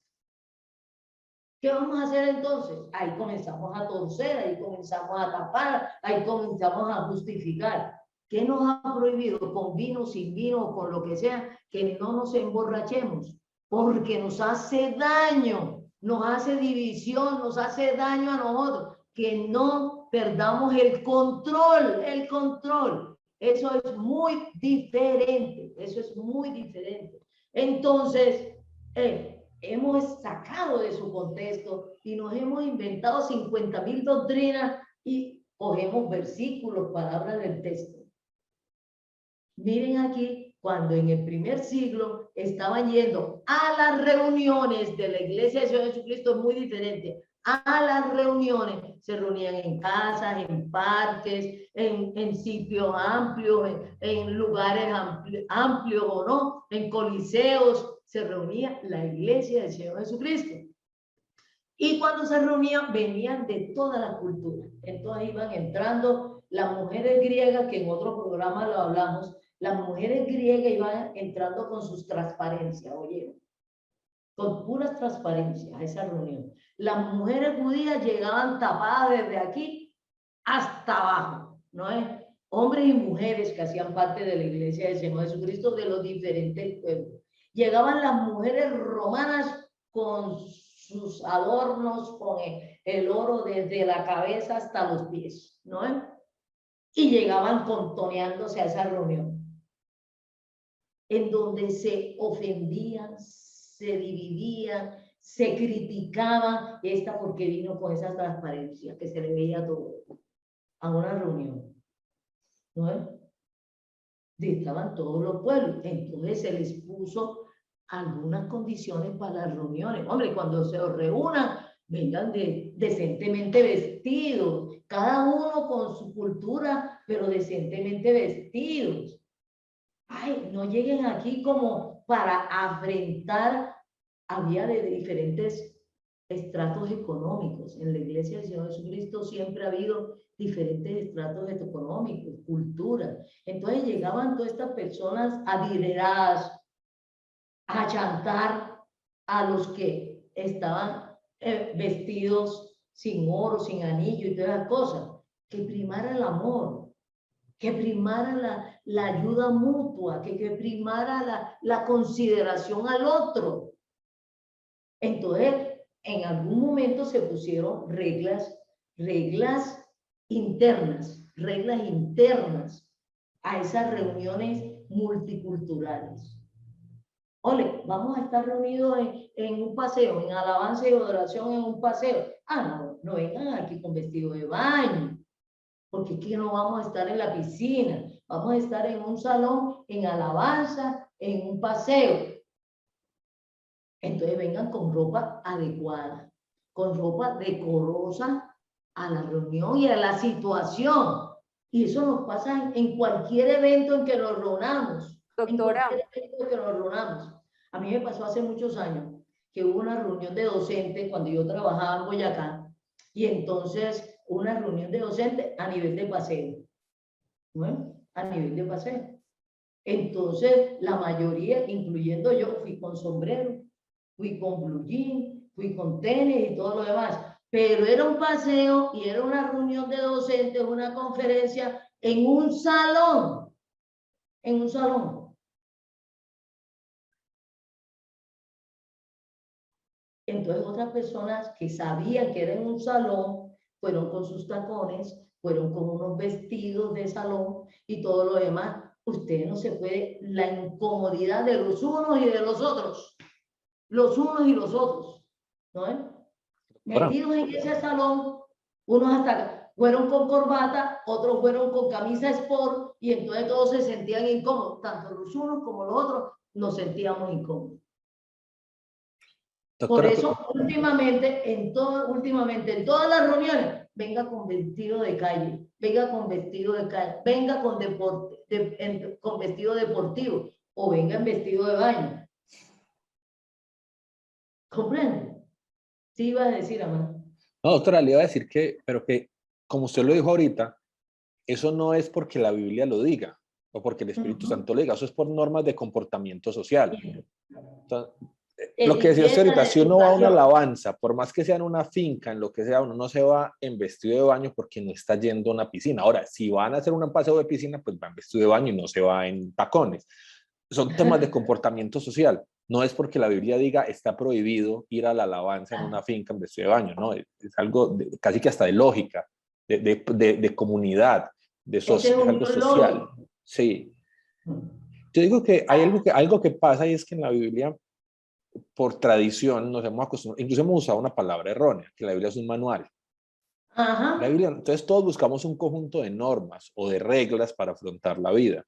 ¿Qué vamos a hacer entonces? Ahí comenzamos a torcer, ahí comenzamos a tapar, ahí comenzamos a justificar. ¿Qué nos ha prohibido? Con vino, sin vino, con lo que sea, que no nos emborrachemos, porque nos hace daño, nos hace división, nos hace daño a nosotros, que no perdamos el control, el control. Eso es muy diferente, eso es muy diferente. Entonces, hemos sacado de su contexto y nos hemos inventado 50,000 doctrinas y cogemos versículos, palabras del texto. Miren aquí, cuando en el primer siglo estaban yendo a las reuniones de la iglesia de Señor Jesucristo, es muy diferente. A las reuniones, se reunían en casas, en parques, en sitios amplios, en lugares amplios o no, en coliseos, se reunía la iglesia del Señor Jesucristo. Y cuando se reunían, venían de toda la cultura. Entonces iban entrando las mujeres griegas, que en otro programa lo hablamos, las mujeres griegas iban entrando con sus transparencias, oye, con puras transparencias a esa reunión. Las mujeres judías llegaban tapadas desde aquí hasta abajo, ¿no es? Hombres y mujeres que hacían parte de la iglesia del Señor Jesucristo de los diferentes pueblos. Llegaban las mujeres romanas con sus adornos, con el oro desde la cabeza hasta los pies, ¿no es? Y llegaban contoneándose a esa reunión, en donde se ofendían, se dividían, se criticaban. Esta porque vino con esa transparencia que se le veía todo a una reunión, ¿no es? Estaban todos los pueblos. Entonces se les puso algunas condiciones para las reuniones. Hombre, cuando se reúnan, vengan decentemente vestidos, cada uno con su cultura, pero decentemente vestidos. No lleguen aquí como para afrentar. Había de diferentes estratos económicos. En la iglesia del Señor Jesucristo siempre ha habido diferentes estratos económicos, culturas. Entonces llegaban todas estas personas adineradas a chantar a los que estaban vestidos sin oro, sin anillo y todas las cosas. Que primara el amor, que primara la ayuda mutua, que primara la consideración al otro. Entonces, en algún momento se pusieron reglas internas a esas reuniones multiculturales. Ole, vamos a estar reunidos en un paseo, en alabanza y adoración en un paseo. No vengan aquí con vestido de baño, porque aquí no vamos a estar en la piscina, vamos a estar en un salón, en alabanza, en un paseo. Entonces vengan con ropa adecuada, con ropa decorosa, a la reunión y a la situación. Y eso nos pasa en cualquier evento en que nos reunamos. Doctora. En cualquier evento en que nos reunamos. A mí me pasó hace muchos años que hubo una reunión de docentes cuando yo trabajaba en Boyacá, y entonces una reunión de docentes a nivel de paseo. ¿No? A nivel de paseo. Entonces, la mayoría, incluyendo yo, fui con sombrero, fui con blue jean, fui con tenis y todo lo demás. Pero era un paseo y era una reunión de docentes, una conferencia en un salón. En un salón. Entonces, otras personas que sabían que era en un salón fueron con sus tacones, fueron con unos vestidos de salón y todo lo demás. Usted no se puede, la incomodidad de los unos y de los otros. Los unos y los otros, ¿no? Metidos en ese salón, unos hasta fueron con corbata, otros fueron con camisa sport, y entonces todos se sentían incómodos, tanto los unos como los otros nos sentíamos incómodos. Doctora, por eso, últimamente en todas las reuniones, venga con vestido de calle, venga con vestido de calle, venga con vestido deportivo, o venga en vestido de baño. ¿Comprende? Sí iba a decir, Amanda. no, doctora, le iba a decir que, pero que, como usted lo dijo ahorita, eso no es porque la Biblia lo diga o porque el Espíritu Santo lo diga, eso es por normas de comportamiento social. Entonces, lo que decía usted ahorita, si uno va a una alabanza, por más que sea en una finca, en lo que sea, uno no se va en vestido de baño porque no está yendo a una piscina. Ahora, si van a hacer un paseo de piscina, pues va en vestido de baño y no se va en tacones. Son temas de comportamiento social. No es porque la Biblia diga está prohibido ir a la alabanza en una finca en vestido de baño, no, es algo casi que hasta de lógica, de comunidad, es algo social. Sí. Yo digo que hay algo que pasa, y es que en la Biblia, por tradición, nos hemos acostumbrado, incluso hemos usado una palabra errónea, que la Biblia es un manual. Ajá. La Biblia, entonces todos buscamos un conjunto de normas o de reglas para afrontar la vida.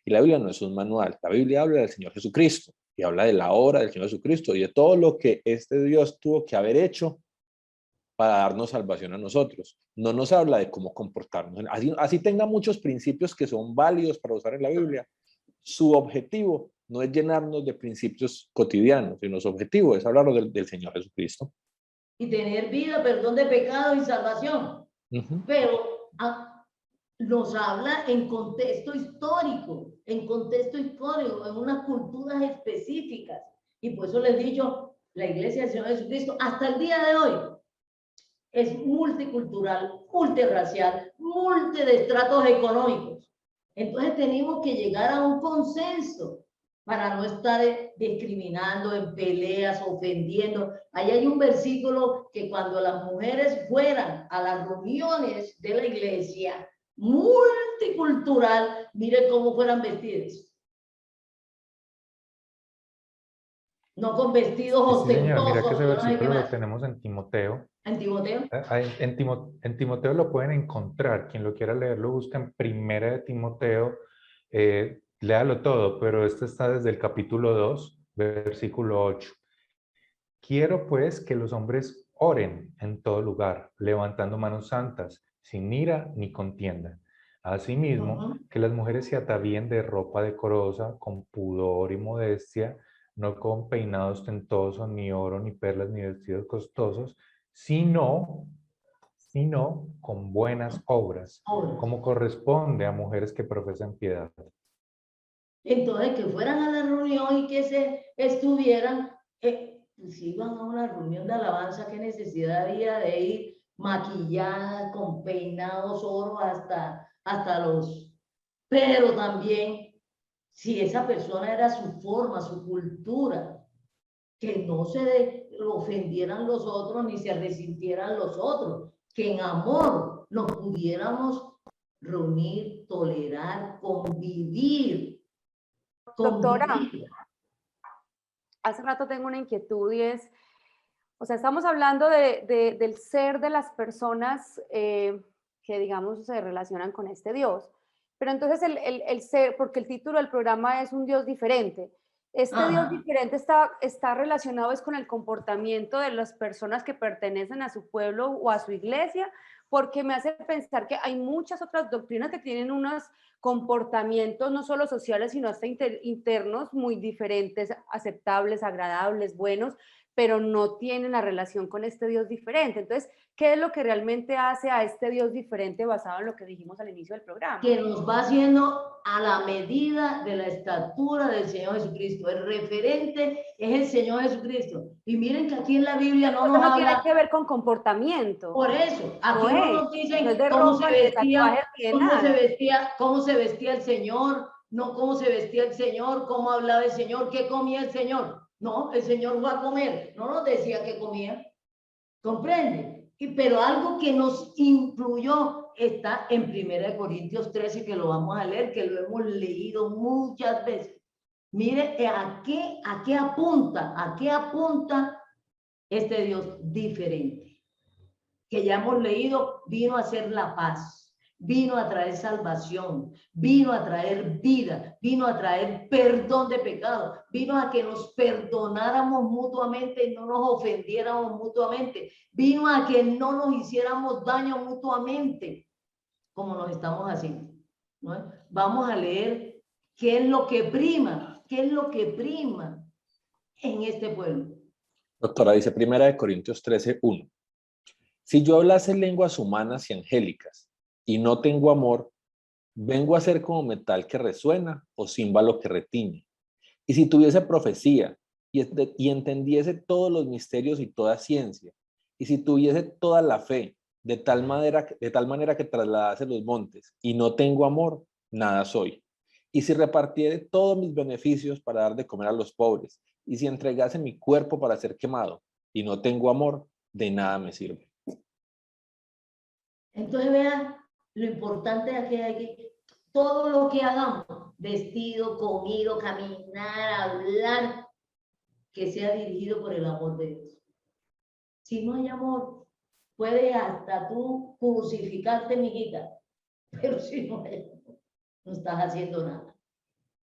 Y la Biblia no es un manual. La Biblia habla del Señor Jesucristo y habla de la obra del Señor Jesucristo y de todo lo que este Dios tuvo que haber hecho para darnos salvación a nosotros. No nos habla de cómo comportarnos. Así tenga muchos principios que son válidos para usar en la Biblia, su objetivo no es llenarnos de principios cotidianos, sino su objetivo es hablar del Señor Jesucristo. Y tener vida, perdón de pecado y salvación. Pero nos habla en contexto histórico, en unas culturas específicas. Y por eso les he dicho, la Iglesia del Señor Jesucristo, hasta el día de hoy, es multicultural, multirracial, de estratos económicos. Entonces tenemos que llegar a un consenso para no estar discriminando, en peleas, ofendiendo. Ahí hay un versículo que cuando las mujeres fueran a las reuniones de la iglesia multicultural, mire cómo fueran vestidas. No con vestidos ostentosos. Sí, mira que ese no versículo lo tenemos en Timoteo. ¿En Timoteo? En Timoteo lo pueden encontrar. Quien lo quiera leer lo busca en Primera de Timoteo. Léalo todo, pero este está desde el capítulo 2, versículo 8. Quiero pues que los hombres oren en todo lugar, levantando manos santas, sin ira ni contienda. Asimismo, que las mujeres se atavíen de ropa decorosa, con pudor y modestia, no con peinado ostentoso, ni oro, ni perlas, ni vestidos costosos, sino con buenas obras, como corresponde a mujeres que profesan piedad. Entonces, que fueran a la reunión y que se estuvieran, si iban a una reunión de alabanza, ¿qué necesidad había de ir maquilladas, con peinados, oro hasta los... Pero también, si esa persona era su forma, su cultura, que no se ofendieran los otros ni se resintieran los otros, que en amor nos pudiéramos reunir, tolerar, convivir. Doctora, hace rato tengo una inquietud y es, o sea, estamos hablando del ser de las personas que, digamos, se relacionan con este Dios, pero entonces el ser, porque el título del programa es un Dios diferente. Este Dios diferente está relacionado es con el comportamiento de las personas que pertenecen a su pueblo o a su iglesia, porque me hace pensar que hay muchas otras doctrinas que tienen unos comportamientos no solo sociales, sino hasta internos muy diferentes, aceptables, agradables, buenos, pero no tienen la relación con este Dios diferente. Entonces, ¿qué es lo que realmente hace a este Dios diferente basado en lo que dijimos al inicio del programa? Que nos va haciendo a la medida de la estatura del Señor Jesucristo. El referente es el Señor Jesucristo. Y miren que aquí en la Biblia no nos no tiene habla. que ver con comportamiento. Por eso, aquí no nos dicen no es de cómo ropa, se vestía, de cómo se vestía el Señor, no cómo se vestía el Señor, cómo hablaba el Señor, qué comía el Señor. No, el Señor va a comer, no nos decía qué comía. ¿Comprende? Pero algo que nos influyó está en 1 Corintios 13, que lo vamos a leer, que lo hemos leído muchas veces. Mire, ¿a qué apunta este Dios diferente? Que ya hemos leído, vino a hacer la paz, vino a traer salvación, vino a traer vida, vino a traer perdón de pecado, vino a que nos perdonáramos mutuamente y no nos ofendiéramos mutuamente, vino a que no nos hiciéramos daño mutuamente, como nos estamos haciendo, ¿no? Vamos a leer qué es lo que prima en este pueblo. Doctora, dice 1 Corintios 13, 1. Si yo hablase lenguas humanas y angélicas y no tengo amor, vengo a ser como metal que resuena o címbalo que retiñe. Y si tuviese profecía y entendiese todos los misterios y toda ciencia, y si tuviese toda la fe, de tal manera que trasladase los montes, y no tengo amor, nada soy. Y si repartiere todos mis beneficios para dar de comer a los pobres, y si entregase mi cuerpo para ser quemado, y no tengo amor, de nada me sirve. Entonces vean lo importante de aquí, todo lo que hagamos, vestido, comido, caminar, hablar, que sea dirigido por el amor de Dios. Si no hay amor, puedes hasta tú crucificarte, mijita, pero si no hay amor, no estás haciendo nada.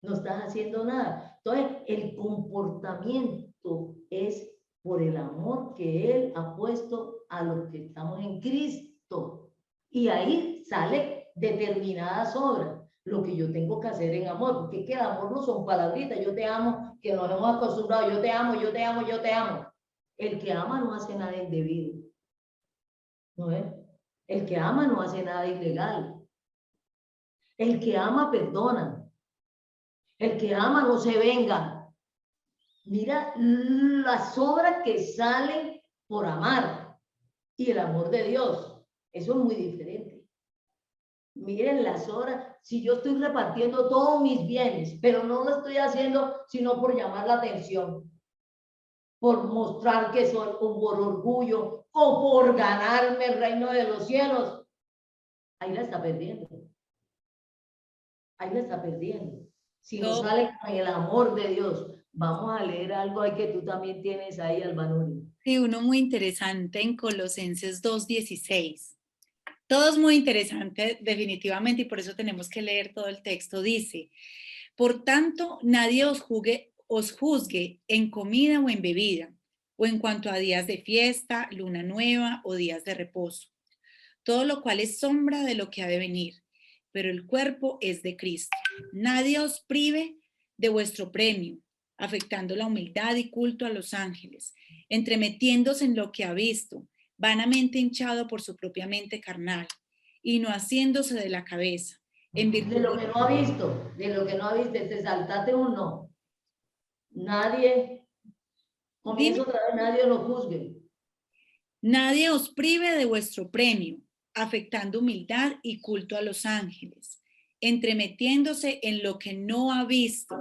No estás haciendo nada. Entonces, el comportamiento es por el amor que Él ha puesto a los que estamos en Cristo. Y ahí sale determinadas obras, lo que yo tengo que hacer en amor, porque es que el amor no son palabritas, yo te amo, que nos hemos acostumbrado, yo te amo, yo te amo, yo te amo. El que ama no hace nada indebido, ¿no es? El que ama no hace nada ilegal. El que ama perdona. El que ama no se venga. Mira las obras que salen por amar y el amor de Dios. Eso es muy diferente. Miren las obras. Si yo estoy repartiendo todos mis bienes, pero no lo estoy haciendo sino por llamar la atención, por mostrar que soy, o por orgullo, o por ganarme el reino de los cielos, ahí la está perdiendo. Ahí la está perdiendo. Si no sale con el amor de Dios. Vamos a leer algo ahí que tú también tienes ahí, Albanuri. Sí, uno muy interesante en Colosenses 2:16. Todo es muy interesante, definitivamente, y por eso tenemos que leer todo el texto. Dice, por tanto, nadie os juzgue en comida o en bebida, o en cuanto a días de fiesta, luna nueva o días de reposo, todo lo cual es sombra de lo que ha de venir, pero el cuerpo es de Cristo. Nadie os prive de vuestro premio, afectando la humildad y culto a los ángeles, entremetiéndose en lo que ha visto, vanamente hinchado por su propia mente carnal, y no haciéndose de la cabeza, en virtud de lo que no ha visto, te saltaste un no. Nadie, comienza otra vez, nadie lo juzgue. Nadie os prive de vuestro premio, afectando humildad y culto a los ángeles, entremetiéndose en lo que no ha visto,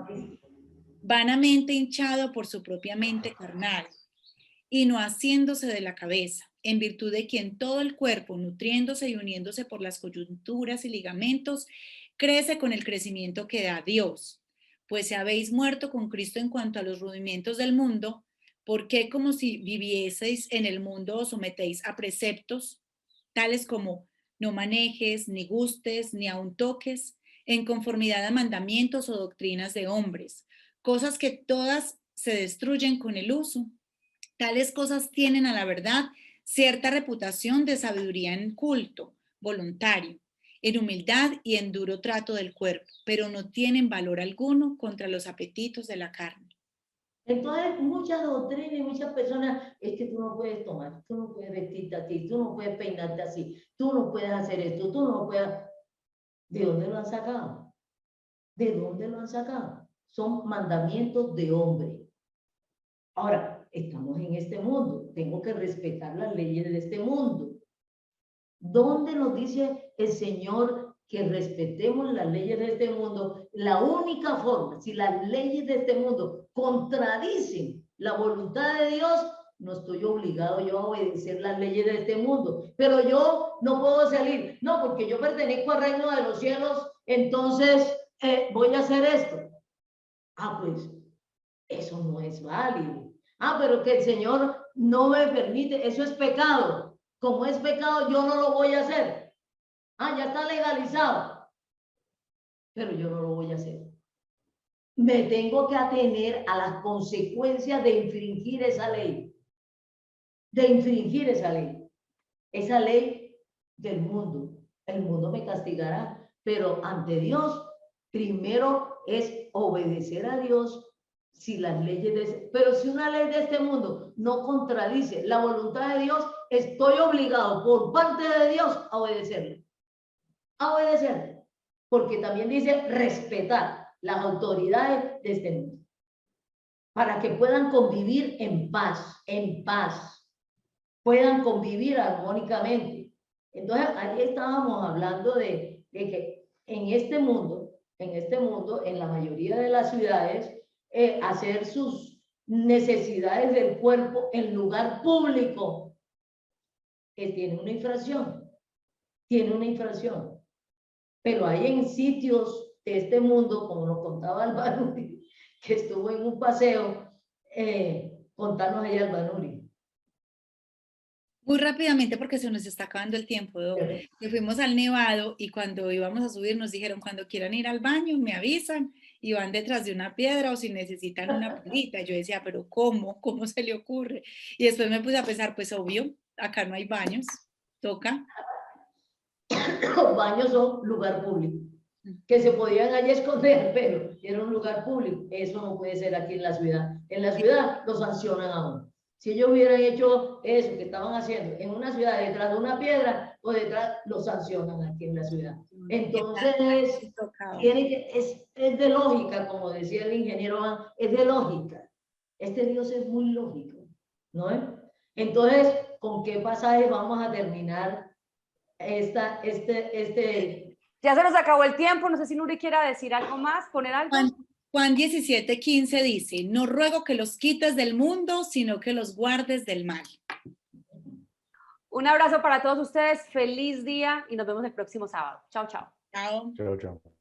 vanamente hinchado por su propia mente carnal, y no haciéndose de la cabeza, en virtud de quien todo el cuerpo, nutriéndose y uniéndose por las coyunturas y ligamentos, crece con el crecimiento que da Dios. Pues si habéis muerto con Cristo en cuanto a los rudimientos del mundo, ¿por qué como si vivieseis en el mundo os sometéis a preceptos, tales como no manejes, ni gustes, ni aun toques, en conformidad a mandamientos o doctrinas de hombres, cosas que todas se destruyen con el uso? Tales cosas tienen a la verdad cierta reputación de sabiduría en culto, voluntario, en humildad y en duro trato del cuerpo, pero no tienen valor alguno contra los apetitos de la carne. Entonces, muchas doctrinas y muchas personas, es que tú no puedes tomar, tú no puedes vestirte así, tú no puedes peinarte así, tú no puedes hacer esto, tú no puedes... ¿De dónde lo han sacado? ¿De dónde lo han sacado? Son mandamientos de hombre. Ahora, estamos en este mundo, tengo que respetar las leyes de este mundo. ¿Dónde nos dice el Señor que respetemos las leyes de este mundo? La única forma, si las leyes de este mundo contradicen la voluntad de Dios, no estoy obligado yo a obedecer las leyes de este mundo, pero yo no puedo salir, no, porque yo pertenezco al reino de los cielos, entonces voy a hacer esto. Ah, pues eso no es válido. Ah, pero que el Señor no me permite, eso es pecado. Como es pecado, yo no lo voy a hacer. Ah, ya está legalizado, pero yo no lo voy a hacer. Me tengo que atener a las consecuencias de infringir esa ley. De infringir esa ley. Esa ley del mundo. El mundo me castigará, pero ante Dios, primero es obedecer a Dios. Si las leyes pero si una ley de este mundo no contradice la voluntad de Dios, estoy obligado por parte de Dios a obedecerle. A obedecerle. Porque también dice respetar las autoridades de este mundo. Para que puedan convivir en paz, puedan convivir armónicamente. Entonces, ahí estábamos hablando de que en este mundo, en la mayoría de las ciudades, hacer sus necesidades del cuerpo en lugar público, tiene una infracción, pero hay en sitios de este mundo, como nos contaba Albanuri, que estuvo en un paseo, contarnos ahí Albanuri. Muy rápidamente porque se nos está acabando el tiempo, que fuimos al Nevado y cuando íbamos a subir nos dijeron cuando quieran ir al baño me avisan y van detrás de una piedra o si necesitan una palita. Yo decía, pero ¿cómo? ¿Cómo se le ocurre? Y después me puse a pensar, pues obvio, acá no hay baños, toca. Los baños son lugar público, que se podían allí esconder, pero era un lugar público. Eso no puede ser aquí en la ciudad. En la ciudad lo sancionan aún. Si ellos hubieran hecho eso que estaban haciendo en una ciudad detrás de una piedra o detrás, lo sancionan aquí en la ciudad. Entonces, es de lógica, como decía el ingeniero, es de lógica. Este Dios es muy lógico, ¿no? Entonces, ¿con qué pasaje vamos a terminar Ya se nos acabó el tiempo, no sé si Nuri quiera decir algo más, poner algo. Juan 17:15 dice, no ruego que los quites del mundo, sino que los guardes del mal. Un abrazo para todos ustedes, feliz día y nos vemos el próximo sábado. Chao, chao. Chao. Chao, chao.